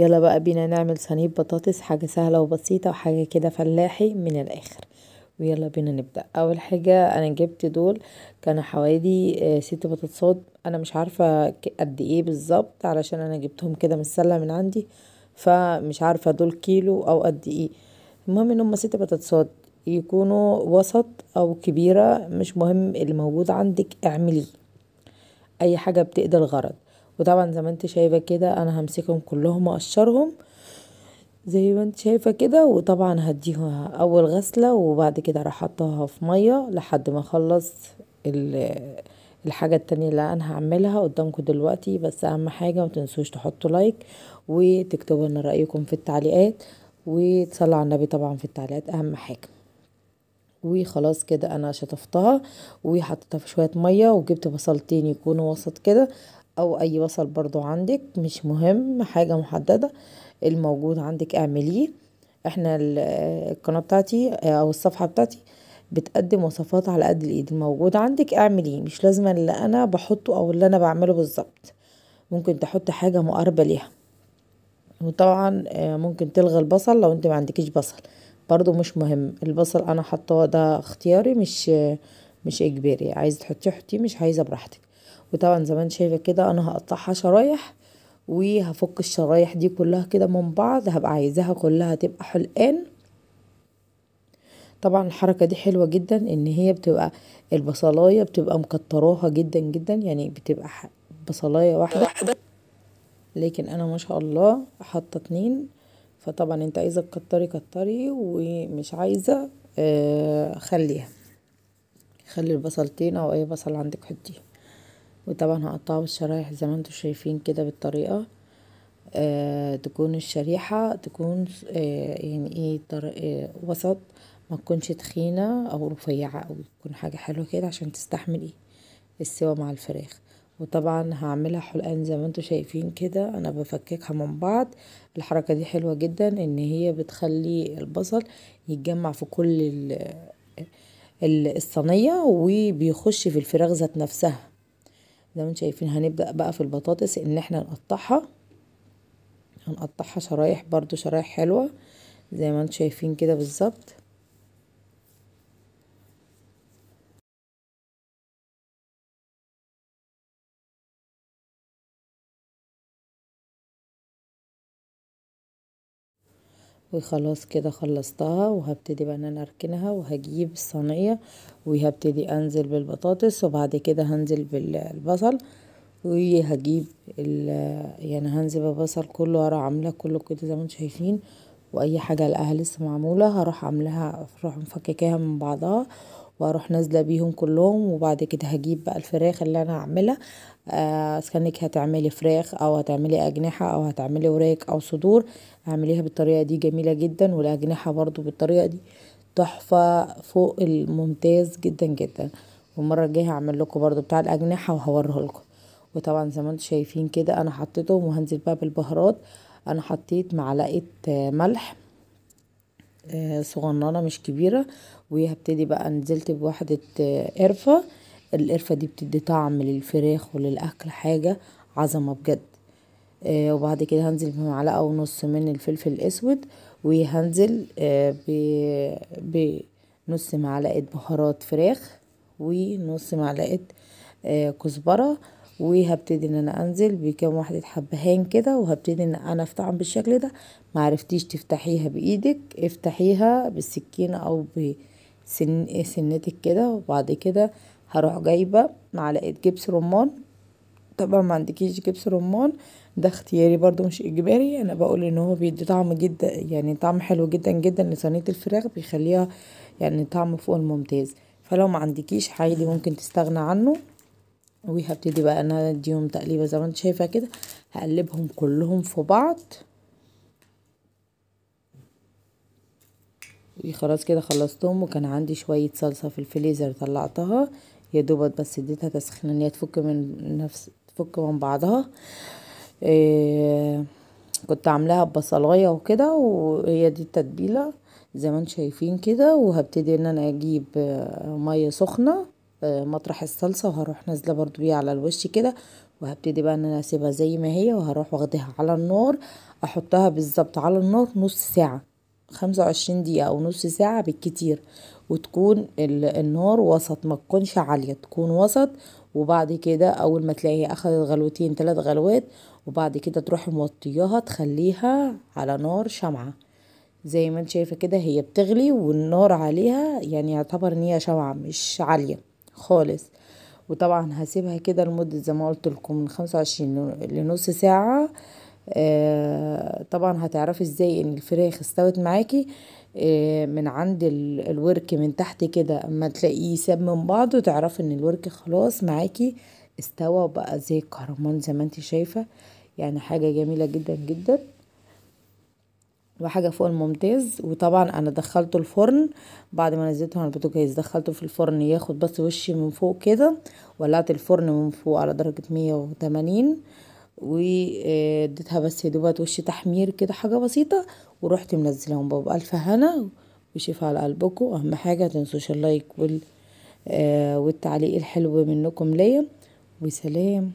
يلا بقى بينا نعمل صينية بطاطس، حاجة سهلة وبسيطة وحاجة كده فلاحي من الاخر. ويلا بينا نبدأ. اول حاجة انا جبت دول كانوا حوالي 6 بطاطسات. انا مش عارفة قد ايه بالظبط علشان انا جبتهم كده من السلة من عندي، فمش عارفة دول كيلو او قد ايه. المهم ان هم 6 بطاطسات، يكونوا وسط او كبيرة مش مهم، اللي موجود عندك اعمليه، اي حاجة بتقضي الغرض. وطبعا زي ما انت شايفة كده انا همسكهم كلهم واقشرهم زي ما انت شايفة كده، وطبعا هديها اول غسلة وبعد كده راح احطها في مية لحد ما اخلص الحاجة التانية اللي انا هعملها قدامكم دلوقتي. بس اهم حاجة متنسوش تحطوا لايك وتكتبوا لنا رأيكم في التعليقات، وتصلوا على النبي طبعا في التعليقات اهم حاجة. وخلاص كده انا شطفتها وحطيتها في شوية مية، وجبت بصلتين يكونوا وسط كده او اي بصل برضو عندك، مش مهم حاجة محددة، الموجود عندك اعمليه. احنا القناة بتاعتي او الصفحة بتاعتي بتقدم وصفات على قد الايد، الموجود عندك اعمليه، مش لازم اللي انا بحطه او اللي انا بعمله بالظبط، ممكن تحط حاجة مقاربة ليها. وطبعا ممكن تلغي البصل لو انت ما عندكيش بصل، برضو مش مهم. البصل انا حطاه ده اختياري، مش اجباري، عايزه تحطيه حطيه، مش عايزه براحتك. وطبعا زي ما انت شايفه كده انا هقطعها شرايح، وهفك الشرايح دي كلها كده من بعض، هبقى عايزاها كلها تبقى حلقان. طبعا الحركه دي حلوه جدا، ان هي بتبقى البصلايه بتبقى مكتراها جدا جدا، يعني بتبقى بصلايه واحده، لكن انا ما شاء الله حاطه 2. فطبعا انت عايزه تكتري كتري، ومش عايزه خليها، خلي البصلتين او اي بصل عندك حطيه. وطبعا هقطعه بالشرايح زي ما انتم شايفين كده بالطريقه، تكون الشريحه تكون يعني ايه وسط، ما تكونش تخينه او رفيعه، او تكون حاجه حلوه كده عشان تستحمل ايه السوا مع الفراخ. وطبعا هعملها حلقان زي ما انتم شايفين كده، انا بفككها من بعض. الحركة دي حلوة جدا، ان هي بتخلي البصل يتجمع في كل الصينية وبيخش في الفراخ ذات نفسها. زي ما انتم شايفين هنبدأ بقى في البطاطس ان احنا هنقطعها شرايح، برضو شرايح حلوة زي ما انتم شايفين كده بالظبط. وخلاص كده خلصتها، وهبتدي بقى ان انا اركنها، وهجيب الصينية وهبتدي انزل بالبطاطس، وبعد كده هنزل بالبصل، وهجيب يعني هنزل بالبصل كله، هروح عاملاه كله كده زي ما انتم شايفين. واي حاجة لقاها لسه معمولة هروح عاملاها، اروح مفككاها من بعضها، واروح نازله بيهم كلهم. وبعد كده هجيب بقى الفراخ اللي انا هعملها، اسكنك هتعملي فراخ او هتعملي اجنحه او هتعملي وراك او صدور، اعمليها بالطريقه دي جميله جدا، والاجنحه برضو بالطريقه دي تحفه فوق الممتاز جدا جدا. والمره الجايه هعمل لكم برضو بتاع الاجنحه وهوريه لكم. وطبعا زي ما انتم شايفين كده انا حطيتهم، وهنزل بقى بالبهارات. انا حطيت معلقه ملح صغننة مش كبيرة، وهبتدي بقى نزلت بواحدة قرفة. القرفة دي بتدي طعم للفراخ وللأكل حاجة عظمة بجد. وبعد كده هنزل بمعلقة ونص من الفلفل الأسود، وهنزل بنص معلقة بهارات فراخ، ونص معلقة كزبرة. وهبتدي ان انا انزل بكام واحدة حبهان كده، وهبتدي ان انا افتحهم بالشكل ده. معرفتيش تفتحيها بايدك، افتحيها بالسكينة او سنتك كده. وبعد كده هروح جايبة معلقة جبس رمان. طبعا ما عندكيش جبس رمان ده اختياري برضو مش اجباري، انا بقول ان هو بيدي طعم جدا، يعني طعم حلو جدا جدا لصينية الفراخ، بيخليها يعني طعم فوق الممتاز. فلو ما عندكيش عادي ممكن تستغنى عنه. وهبتدي بقى انا اديهم تقليبه زي ما انت شايفه كده، هقلبهم كلهم في بعض. وخلاص كده خلصتهم، وكان عندي شويه صلصه في الفريزر طلعتها يا دوبك، بس اديتها تسخين ان هي تفك من بعضها. إيه كنت عاملاها ببصلايه وكده، وهي دي التتبيله زي ما انتم شايفين كده. وهبتدي ان انا اجيب ميه سخنه مطرح الصلصه، وهروح نازله برضو بيها على الوش كده، وهبتدي بقى ان انا اسيبها زي ما هي، وهروح واخدها على النار، احطها بالظبط على النار نص ساعة، 25 دقيقة او نص ساعة بالكتير. وتكون النار وسط، ما تكونش عالية، تكون وسط. وبعد كده اول ما تلاقيها اخدت غلوتين 3 غلوات، وبعد كده تروحي موطياها تخليها على نار شمعة. زي ما انت شايفة كده هي بتغلي والنار عليها، يعني يعتبر ان هي شمعة مش عالية خالص. وطبعا هسيبها كده لمدة زي ما قلت لكم من 25 لنص ساعة. طبعا هتعرفي ازاي ان الفراخ استوت معاكي، من عند الورك من تحت كده، اما تلاقيه ساب من بعضه تعرفي ان الورك خلاص معاكي استوى وبقى زي الكرمان زي ما انت شايفة. يعني حاجة جميلة جدا جدا وحاجة فوق الممتاز. وطبعا انا دخلته الفرن بعد ما نزلته على البوتاجاز، دخلته في الفرن ياخد بس وشي من فوق كده. ولعت الفرن من فوق على درجة 180، واديتها بس يدوبات وش تحمير كده حاجة بسيطة، ورحت منزلهم بقى بألف هنا وشفا على قلبكم. اهم حاجة متنسوش اللايك والتعليق الحلو منكم ليا. وسلام.